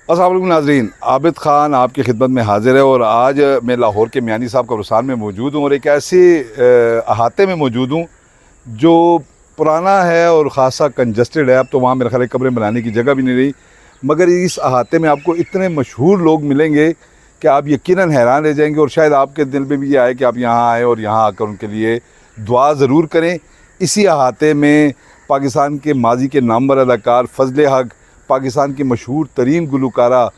अस्सलाम वालेकुम नाज़रीन, आबिद ख़ान आपकी खिदमत में हाज़िर है और आज मैं लाहौर के मियानी साहब कब्रिस्तान में मौजूद हूँ और एक ऐसे अहाते में मौजूद हूँ जो पुराना है और ख़ासा कंजस्टेड है। अब तो वहाँ मेरे ख्याल कब्रें बनाने की जगह भी नहीं रही, मगर इस अहाते में आपको इतने मशहूर लोग मिलेंगे कि आप यकीनन हैरान रह जाएंगे और शायद आपके दिल में भी ये आए कि आप यहाँ आएँ और यहाँ आकर उनके लिए दुआ ज़रूर करें। इसी अहाते में पाकिस्तान के माजी के नामवर अदाकार फजल हक, पाकिस्तान की मशहूर तरीन गुलकारा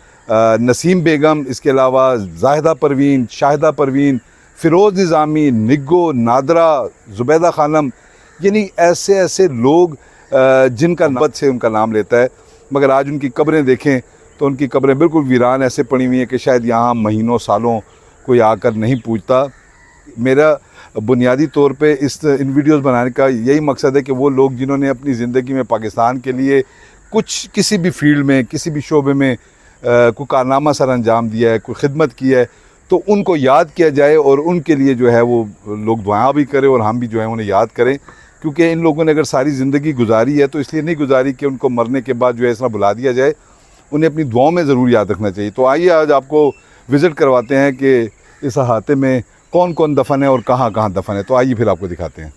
नसीम बेगम, इसके अलावा जाहिदा परवीन, शाहिदा परवीन, फ़िरोज़ निज़ामी, निग्गो, नादरा, ज़ुबैदा खानम, यानी ऐसे ऐसे लोग जिनका नबत से उनका नाम लेता है। मगर आज उनकी कब्रें देखें तो उनकी कब्रें बिल्कुल वीरान ऐसे पड़ी हुई हैं कि शायद यहाँ महीनों सालों कोई आकर नहीं पूछता। मेरा बुनियादी तौर पे इन वीडियोज़ बनाने का यही मकसद है कि वो लोग जिन्होंने अपनी ज़िंदगी में पाकिस्तान के लिए कुछ किसी भी फील्ड में, किसी भी शोबे में कोई कारनामा सर अंजाम दिया है, कोई खिदमत की है, तो उनको याद किया जाए और उनके लिए जो है वो लोग दुआ भी करें और हम भी जो है उन्हें याद करें। क्योंकि इन लोगों ने अगर सारी ज़िंदगी गुजारी है तो इसलिए नहीं गुजारी कि उनको मरने के बाद जो है इस तरह बुला दिया जाए, उन्हें अपनी दुआओं में ज़रूर याद रखना चाहिए। तो आइए आज आपको विज़िट करवाते हैं कि इस अहाते में कौन कौन दफन है और कहाँ कहाँ दफन है। तो आइए फिर आपको दिखाते हैं।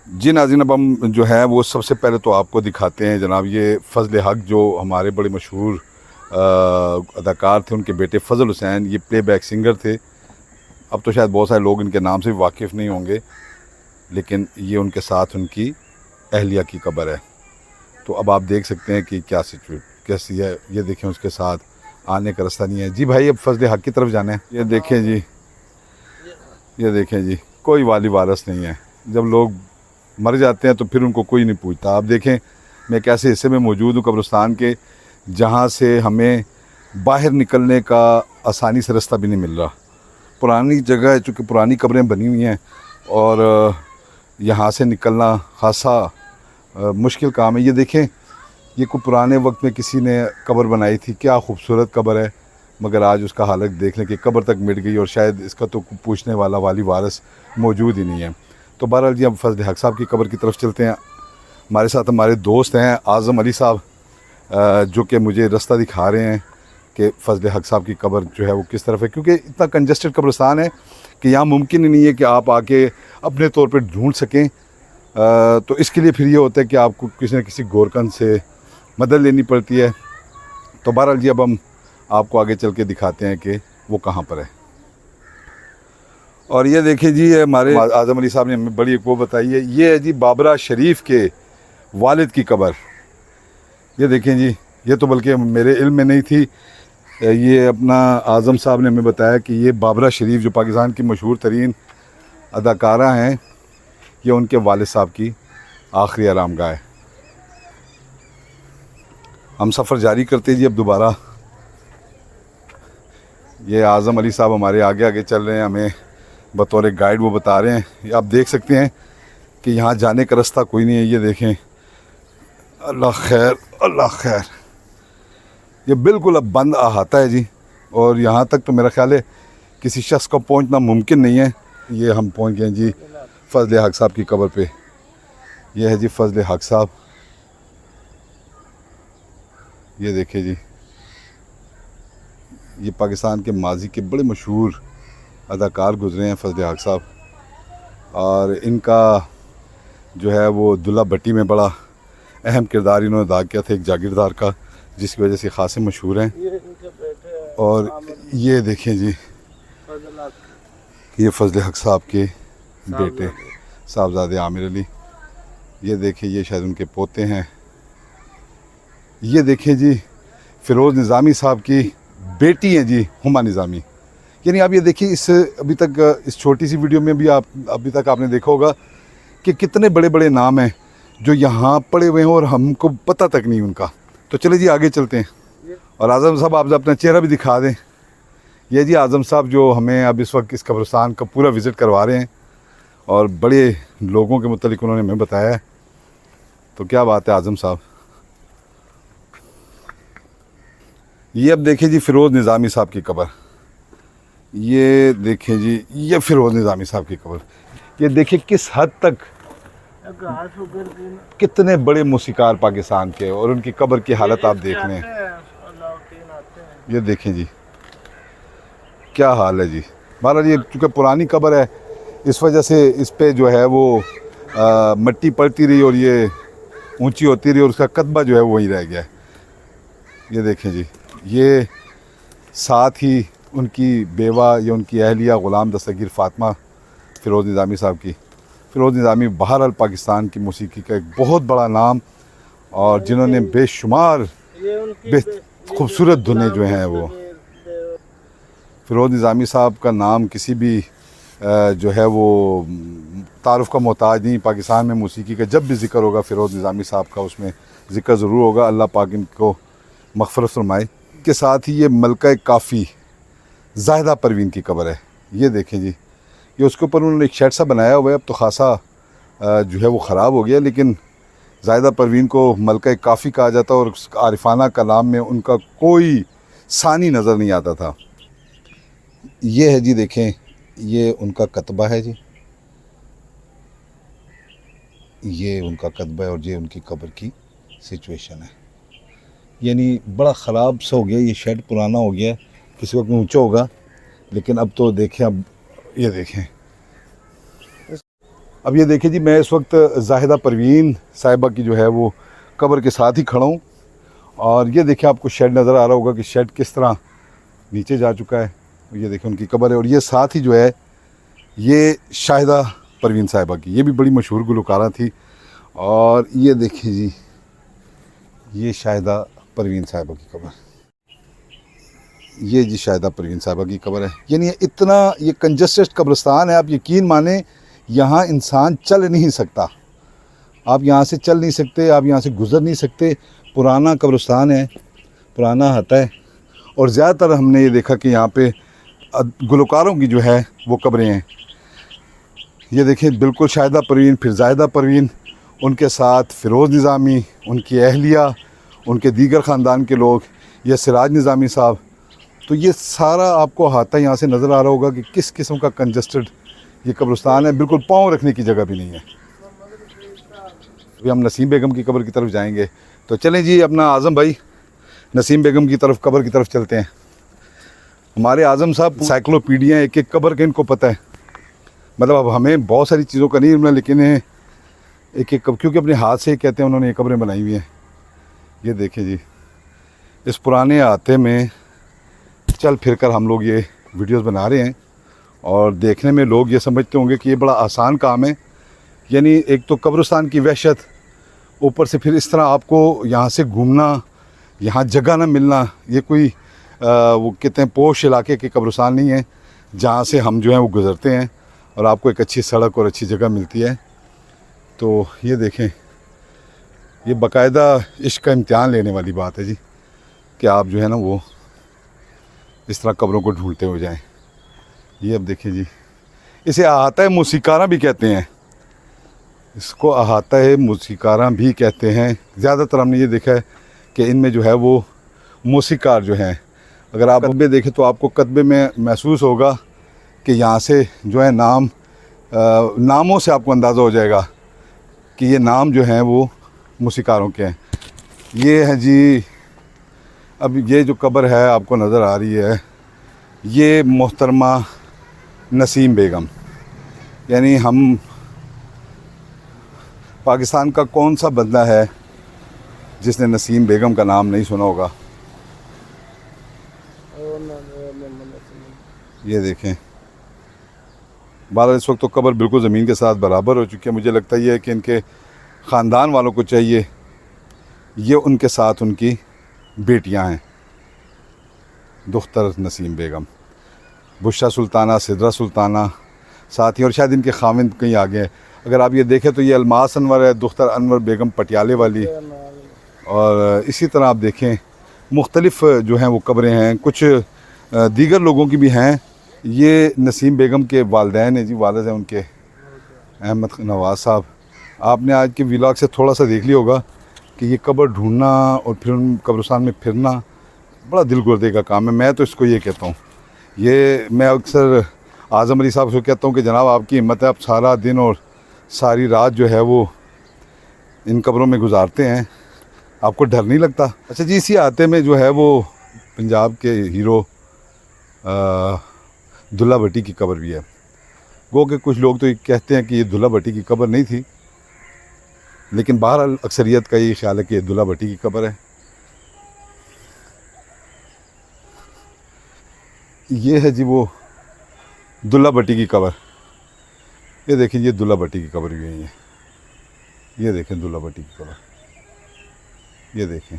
जी नाज़रीन, अब हम जो है वो सबसे पहले तो आपको दिखाते हैं जनाब ये फजल हक, जो हमारे बड़े मशहूर अदाकार थे। उनके बेटे फजल हुसैन ये प्लेबैक सिंगर थे। अब तो शायद बहुत सारे लोग इनके नाम से भी वाकिफ़ नहीं होंगे, लेकिन ये उनके साथ उनकी अहलिया की कब्र है। तो अब आप देख सकते हैं कि क्या कैसी है। ये देखें, उसके साथ आने का रास्ता नहीं है। जी भाई, अब फजल हक की तरफ जाना है। ये देखें जी, ये देखें जी, कोई वाली वारस नहीं है। जब लोग मर जाते हैं तो फिर उनको कोई नहीं पूछता। आप देखें, मैं एक ऐसे हिस्से में मौजूद हूँ कब्रिस्तान के जहाँ से हमें बाहर निकलने का आसानी से रास्ता भी नहीं मिल रहा। पुरानी जगह है, चूँकि पुरानी कब्रें बनी हुई हैं और यहाँ से निकलना खासा मुश्किल काम है। ये देखें, ये कोई पुराने वक्त में किसी ने कब्र बनाई थी, क्या खूबसूरत कब्र है, मगर आज उसका हालत देख लें कि कब्र तक मिट गई और शायद इसका तो पूछने वाला वाली वारस मौजूद ही नहीं है। तो बहरहाल जी, अब फजल हक साहब की कब्र की तरफ चलते हैं। हमारे साथ हमारे दोस्त हैं आज़म अली साहब, जो कि मुझे रास्ता दिखा रहे हैं कि फजल हक साहब की कब्र जो है वो किस तरफ है, क्योंकि इतना कंजस्टेड कब्रिस्तान है कि यहाँ मुमकिन ही नहीं है कि आप आके अपने तौर पर ढूंढ सकें। तो इसके लिए फिर ये होता है कि आपको किसी न किसी गोरकन से मदद लेनी पड़ती है। तो बहरहाल जी, अब हम आपको आगे चल के दिखाते हैं कि वो कहाँ पर है। और ये देखिए जी, हमारे आज़म अली साहब ने हमें बड़ी एक वो बताई है। ये है जी बाबरा शरीफ के वालिद की कब्र। ये देखें जी, ये तो बल्कि मेरे इल्म में नहीं थी। ये अपना आज़म साहब ने हमें बताया कि ये बाबरा शरीफ जो पाकिस्तान की मशहूर तरीन अदाकारा हैं, ये उनके वालिद साहब की आखिरी आरामगाह है। हम सफ़र जारी करते जी अब दोबारा। ये आज़म अली साहब हमारे आगे आगे चल रहे हैं, हमें बतौर गाइड वो बता रहे हैं। आप देख सकते हैं कि यहाँ जाने का रास्ता कोई नहीं है। ये देखें, अल्लाह खैर, अल्लाह खैर। ये बिल्कुल अब बंद अहाता है जी, और यहाँ तक तो मेरा ख्याल है किसी शख्स का पहुँचना मुमकिन नहीं है। ये हम पहुँच गए जी फजल हक साहब की कब्र पे। ये है जी फजल हक साहब। ये देखिए जी, ये पाकिस्तान के माजी के बड़े मशहूर अदाकार गुज़रे हैं फजल हक साहब, और इनका जो है वो दुल्हा भट्टी में बड़ा अहम किरदार इन्होंने अदा किया था, एक जागीरदार का, जिसकी वजह से ख़ासे मशहूर हैं। और ये देखें जी, ये फजल हक साहब के बेटे साहबजादे आमिर अली। ये देखें, ये शायद उनके पोते हैं। ये देखें जी, फ़िरोज़ निज़ामी साहब की बेटी हैं जी हुमा निज़ामी। यानी आप ये देखिए, इस अभी तक इस छोटी सी वीडियो में भी आप अभी तक आपने देखा होगा कि कितने बड़े बड़े नाम हैं जो यहाँ पड़े हुए हैं और हमको पता तक नहीं उनका। तो चले जी आगे चलते हैं। और आज़म साहब, आप अपना चेहरा भी दिखा दें। ये जी आज़म साहब जो हमें अब इस वक्त इस कब्रिस्तान का पूरा विज़िट करवा रहे हैं और बड़े लोगों के मुतालिक उन्होंने हमें बताया है। तो क्या बात है आज़म साहब। ये अब देखिए जी फ़िरोज़ निज़ामी साहब की कब्र। ये देखें जी, ये फ़िरोज़ निज़ामी साहब की कब्र। ये देखिए किस हद तक कितने बड़े मूसीकार पाकिस्तान के, और उनकी कब्र की हालत आप देख लें। ये देखें जी क्या हाल है जी। महाराज ये चूँकि पुरानी कब्र है इस वजह से इस पे जो है वो मिट्टी पड़ती रही और ये ऊंची होती रही और उसका कदबा जो है वो वहीं रह गया है। ये देखें जी, ये साथ ही उनकी बेवा या उनकी अहलिया ग़ुलाम दस्तगीर फ़ातिमा फ़िरोज़ निज़ामी साहब की। फ़िरोज़ निज़ामी बहरहाल पाकिस्तान की मौसीकी का एक बहुत बड़ा नाम और जिन्होंने बेशुमार खूबसूरत धुनें जो हैं वो। फ़िरोज़ निज़ामी साहब का नाम किसी भी जो है वो तारुफ़ का मोहताज नहीं। पाकिस्तान में मौसीकी का जब भी ज़िक्र होगा फ़िरोज़ निज़ामी साहब का उसमें ज़िक्र ज़रूर होगा। अल्लाह पाक इनको मग़फ़िरत फ़रमाए। के साथ ही ये मलका काफ़ी ज़ाहिदा परवीन की कब्र है। ये देखें जी, ये उसके ऊपर उन्होंने एक शेड सा बनाया हुआ है। अब तो ख़ासा जो है वो ख़राब हो गया, लेकिन ज़ाहिदा परवीन को मलका काफ़ी कहा जाता और आरिफाना कलाम में उनका कोई सानी नज़र नहीं आता था। ये है जी, देखें ये उनका कतबा है जी, ये उनका कतबा है और ये उनकी कब्र की सिचुएशन है। यानी बड़ा ख़राब सा हो गया, ये शेड पुराना हो गया, किसी वक्त ऊंचा होगा, लेकिन अब तो देखें, अब ये देखें, अब ये देखें जी, मैं इस वक्त ज़ाहिदा परवीन साहिबा की जो है वो कब्र के साथ ही खड़ा हूँ और ये देखें आपको शेड नज़र आ रहा होगा कि शेड किस तरह नीचे जा चुका है। ये देखें उनकी कब्र है और ये साथ ही जो है ये शाहिदा परवीन साहिबा की, ये भी बड़ी मशहूर गुलकारा थी। और ये देखें जी, ये शाहिदा परवीन साहिबा की कब्र, ये जी शाहिदा परवीन साहिबा की कब्र है। यानी इतना ये कंजस्टेड कब्रिस्तान है, आप यकीन माने यहाँ इंसान चल नहीं सकता, आप यहाँ से चल नहीं सकते, आप यहाँ से गुज़र नहीं सकते। पुराना कब्रिस्तान है, पुराना हता है और ज़्यादातर हमने ये देखा कि यहाँ पे गुलकारों की जो है वो कब्रें हैं। ये देखें बिल्कुल शाहिदा परवीन, फिर ज़ाहिदा परवीन, उनके साथ फ़िरोज़ निज़ामी, उनकी अहलिया, उनके दीगर ख़ानदान के लोग, या सिराज निज़ामी साहब। तो ये सारा आपको अहाता यहाँ से नज़र आ रहा होगा कि किस किस्म का कंजस्टेड ये कब्रिस्तान है, बिल्कुल पाँव रखने की जगह भी नहीं है। अभी हम नसीम बेगम की कब्र की तरफ जाएंगे, तो चलें जी अपना आज़म भाई नसीम बेगम की तरफ कब्र की तरफ चलते हैं। हमारे आज़म साहब साइक्लोपीडिया, एक एक कब्र के इनको पता है। मतलब अब हमें बहुत सारी चीज़ों का नहीं इल्म है, लेकिन एक एक क्योंकि अपने हाथ से कहते हैं उन्होंने ये कब्रें बनाई हुई हैं। ये देखें जी, इस पुराने अहाते में चल फिर कर हम लोग ये वीडियोस बना रहे हैं और देखने में लोग ये समझते होंगे कि ये बड़ा आसान काम है। यानी एक तो कब्रिस्तान की वहशत, ऊपर से फिर इस तरह आपको यहाँ से घूमना, यहाँ जगह ना मिलना। ये कोई वो कहते हैं पोश इलाके के कब्रिस्तान नहीं है जहाँ से हम जो है वो गुज़रते हैं और आपको एक अच्छी सड़क और अच्छी जगह मिलती है। तो ये देखें, ये बाकायदा इश्क का इम्तिहान लेने वाली बात है जी कि आप जो है ना वो इस तरह कब्रों को ढूंढते हो जाएं। ये अब देखिए जी, इसे अहाता मौसीकारा भी कहते हैं, इसको अहाता मौसीकारा भी कहते हैं। ज़्यादातर हमने ये देखा है कि इनमें जो है वो मौसीकार जो हैं, अगर आप कतबे देखें तो आपको कतबे में महसूस होगा कि यहाँ से जो है नामों से आपको अंदाज़ा हो जाएगा कि ये नाम जो हैं वो मौसीकारों के हैं। ये है जी, अब ये जो कब्र है आपको नज़र आ रही है, ये मोहतरमा नसीम बेगम। यानी हम पाकिस्तान का कौन सा बंदा है जिसने नसीम बेगम का नाम नहीं सुना होगा। ये देखें, बारह इस वक्त तो कब्र बिल्कुल ज़मीन के साथ बराबर हो चुकी है। मुझे लगता है कि इनके ख़ानदान वालों को चाहिए, ये उनके साथ उनकी बेटियां हैं, दुख्तर नसीम बेगम, बुशरा सुल्ताना, सिदरा सुल्ताना साथ ही, और शायद इनके खाविंद कहीं आगे हैं। अगर आप ये देखें तो ये अलमास अनवर है, दुख्तर अनवर बेगम पटियाले वाली। और इसी तरह आप देखें मुख्तलिफ़ जो हैं वो कब्रें हैं, कुछ दीगर लोगों की भी हैं। ये नसीम बेगम के वालिदैन हैं जी, वालिद हैं उनके अहमद नवाज़ साहब। आपने आज के व्लॉग से थोड़ा सा देख लिया होगा कि ये कब्र ढूंढना और फिर उन कब्रिस्तान में फिरना बड़ा दिल गुर्दे का काम है। मैं तो इसको ये कहता हूँ, ये मैं अक्सर आज़म अली साहब से कहता हूँ कि जनाब आपकी हिम्मत है, आप सारा दिन और सारी रात जो है वो इन कब्रों में गुजारते हैं, आपको डर नहीं लगता। अच्छा जी, इसी आते में जो है वो पंजाब के हीरो दुल्ला भट्टी की कब्र भी है। गो के कुछ लोग तो ये कहते हैं कि ये दुल्ला भट्टी की कब्र नहीं थी, लेकिन बहरहाल अक्सरियत का ये ख्याल है कि ये दुल्ला भट्टी की कब्र है। ये है जी वो दुल्ला भट्टी की कब्र। ये देखें, ये दुल्ला भट्टी की कब्र भी है। ये देखें दुल्ला भट्टी की कब्र, ये देखें,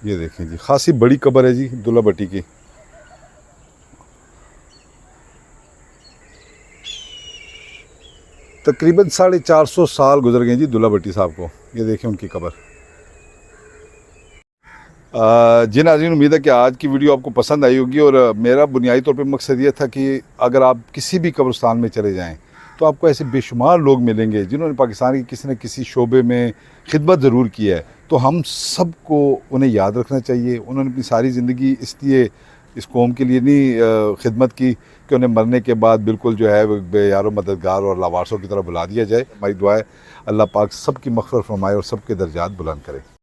ये देखें जी, खासी बड़ी कब्र है जी दुल्ला भट्टी की। तकरीबन 450 साल गुजर गए जी दुल्ला भट्टी साहब को। ये देखें उनकी कब्र। जी नाज़रीन, उम्मीद है कि आज की वीडियो आपको पसंद आई होगी। और मेरा बुनियादी तौर पे मकसद ये था कि अगर आप किसी भी कब्रिस्तान में चले जाएं तो आपको ऐसे बेशुमार लोग मिलेंगे जिन्होंने पाकिस्तान की किसी न किसी शोबे में खिदमत ज़रूर की है। तो हम सबको उन्हें याद रखना चाहिए। उन्होंने अपनी सारी ज़िंदगी इसलिए इस कौम के लिए नहीं खिदमत की कि उन्हें मरने के बाद बिल्कुल जो है बेयारो मददगार और लावारसों की तरह बुला दिया जाए। हमारी दुआ है अल्लाह पाक सबकी मग़फ़िरत फरमाए और सबके दर्जात बुलंद करे।